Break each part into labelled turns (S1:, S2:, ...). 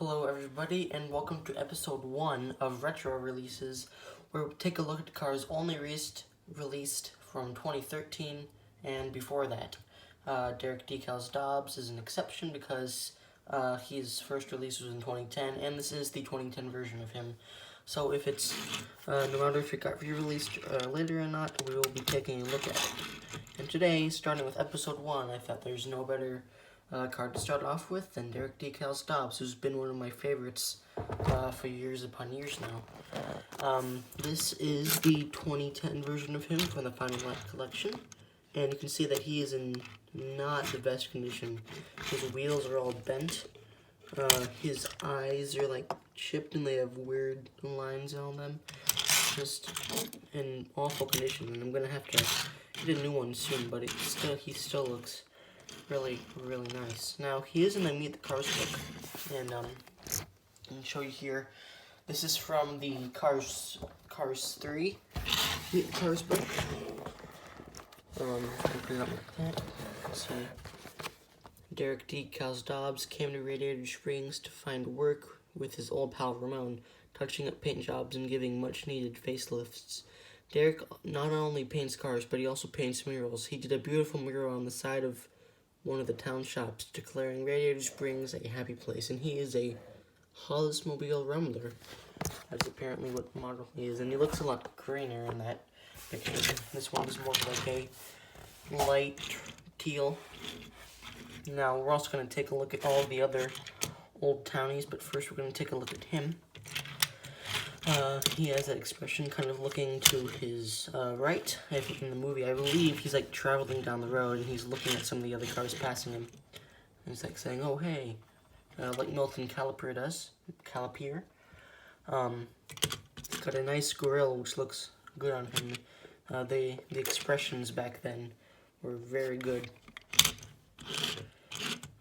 S1: Hello everybody, and welcome to episode 1 of Retro Releases, where we take a look at the cars only released from 2013 and before that. Derek Decals Dobbs is an exception because his first release was in 2010, and this is the 2010 version of him. So if it's, no matter if it got re-released later or not, we will be taking a look at it. And today, starting with episode 1, I thought there's no better card to start off with than Derek Decals Dobbs, who's been one of my favorites for years upon years now. This is the 2010 version of him from the Final Lap collection, and you can see that he is in not the best condition. His wheels are all bent, his eyes are like chipped and they have weird lines on them, just in awful condition, and I'm gonna have to get a new one soon, but he still looks really nice. Now, he is in the Meet the Cars book, and I can show you here. This is from the Cars 3 Meet the Cars book. Open it up like that. Let's see. Derek Decals Dobbs came to Radiator Springs to find work with his old pal Ramon, touching up paint jobs and giving much-needed facelifts. Derek not only paints cars, but he also paints murals. He did a beautiful mural on the side of one of the town shops, declaring Radiator Springs a happy place, and he is a Hollismobile Rambler. That's apparently what model he is, and he looks a lot greener in that picture. This one is more like a light teal. Now, we're also going to take a look at all of the other old townies, but first we're going to take a look at him. He has that expression kind of looking to his right. In the movie, I believe he's like traveling down the road and he's looking at some of the other cars passing him. And he's like saying, "Oh, hey," like Milton Caliper does. Caliper. He's got a nice grill, which looks good on him. The expressions back then were very good.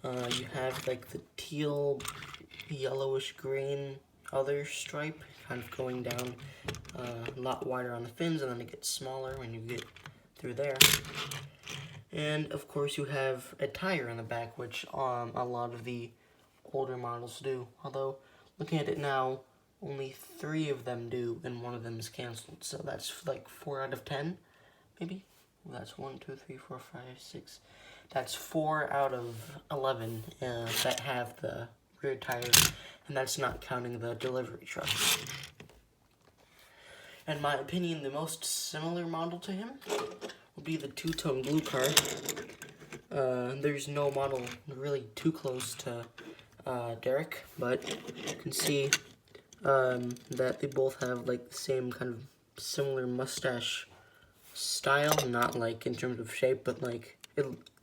S1: You have like the teal, yellowish green other stripe kind of going down a lot wider on the fins, and then it gets smaller when you get through there. And of course you have a tire in the back, which a lot of the older models do, although looking at it now, only 3 of them do, and 1 of them is canceled, so that's like 4 out of 10, maybe? Well, that's 1, 2, 3, 4, 5, 6, that's 4 out of 11 that have the rear tire, and that's not counting the delivery truck. In my opinion, the most similar model to him will be the two-tone blue car. There's no model really too close to Derek, but you can see that they both have like the same kind of similar mustache style, not like in terms of shape, but like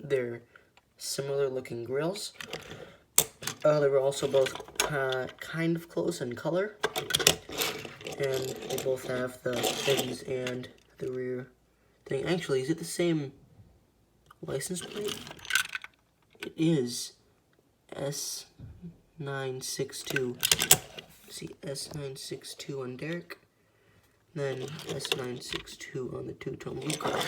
S1: they're similar looking grills. They were also both kind of close in color, and they both have the fins and the rear thing. Actually, is it the same license plate? It is S962. See, S962 on Derek, then S962 on the two-tone blue car.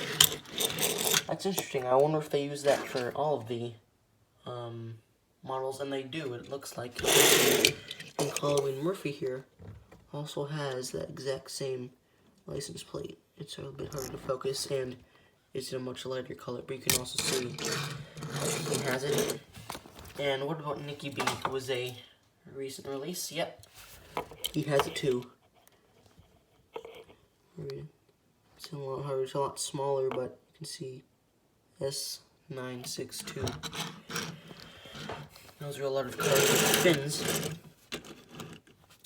S1: That's interesting. I wonder if they use that for all of the models, and they do. It looks like. And Halloween Murphy here also has that exact same license plate. It's a little bit harder to focus, and it's in a much lighter color, but you can also see he has it. And what about Nicky B? It was a recent release. Yep, he has it too. It's a lot harder, it's a lot smaller, but you can see S962. Those are a lot of cars with fins.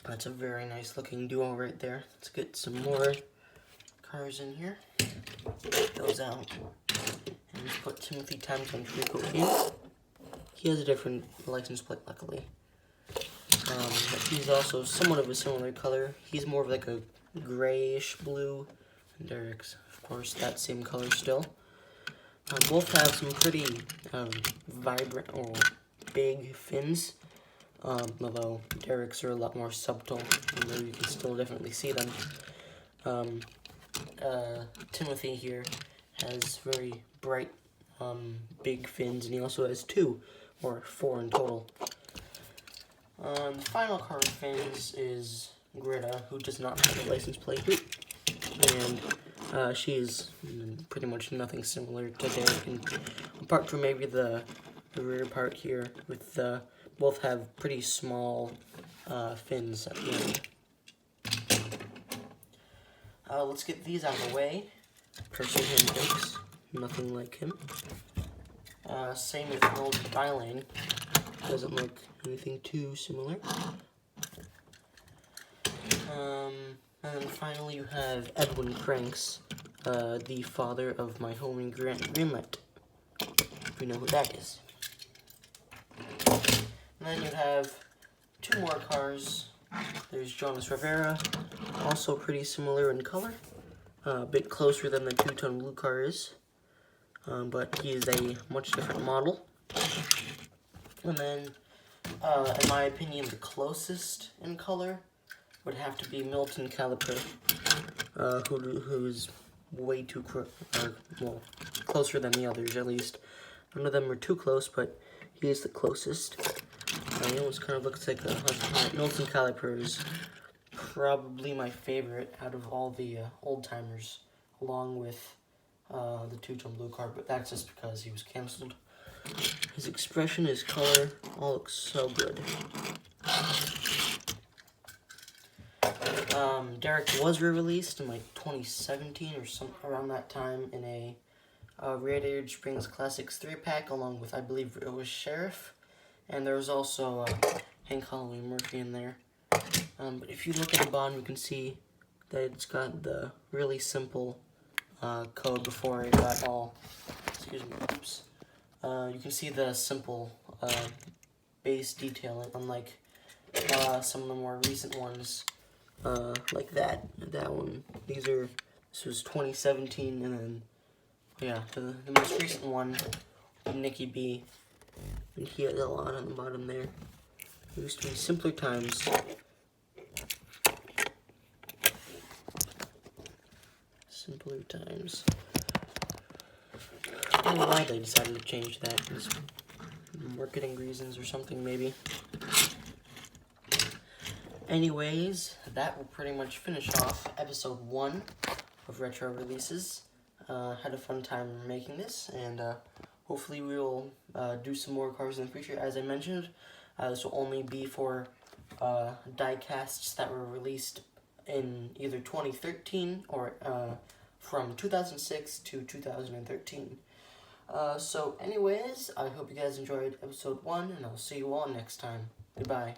S1: That's a very nice looking duo right there. Let's get some more cars in here. Get those out. And let's put Timothy Times on Trico in. He has a different license plate, luckily. But he's also somewhat of a similar color. He's more of like a grayish blue. And Derek's, of course, that same color still. Both have some pretty vibrant or big fins, although Derek's are a lot more subtle, although you can still definitely see them. Timothy here has very bright, big fins, and he also has 2, or 4 in total. The final car with fins is Greta, who does not have a license plate. And she is pretty much nothing similar to Derek, and apart from maybe the rear part here, with both have pretty small fins at the end. Let's get these out of the way. Person handbrakes, nothing like him. Same with old Bylane, doesn't look anything too similar. And then finally you have Edwin Cranks, the father of my homie Grant Greenlight, if you know who that is. And then you have two more cars. There's Jonas Rivera, also pretty similar in color, a bit closer than the two-tone blue car is, but he is a much different model. And then, in my opinion, the closest in color would have to be Milton Caliper, who's way too closer than the others, at least. None of them are too close, but he is the closest. He almost kind of looks like a Milton Caliper is probably my favorite out of all the old-timers, along with the two-tone blue car, but that's just because he was canceled. His expression, his color, all looks so good. Derek was re-released in like 2017 or something around that time in a Radiator Springs Classics 3-pack, along with, I believe it was Sheriff, and there was also Hank Holloway Murphy in there. But if you look at the bottom, you can see that it's got the really simple code before it got all, excuse me, oops. You can see the simple base detailing, unlike some of the more recent ones, like that one. This was 2017, and then, yeah, the most recent one, Nicky B, and he had a lot on the bottom there. It used to be simpler times. Simpler times. I don't know why they decided to change that. Just marketing reasons or something, maybe. Anyways, that will pretty much finish off episode 1 of Retro Releases. Had a fun time making this, and hopefully we will do some more cars in the future. As I mentioned, this will only be for die casts that were released in either 2013 or from 2006 to 2013. So anyways, I hope you guys enjoyed episode 1, and I'll see you all next time. Goodbye.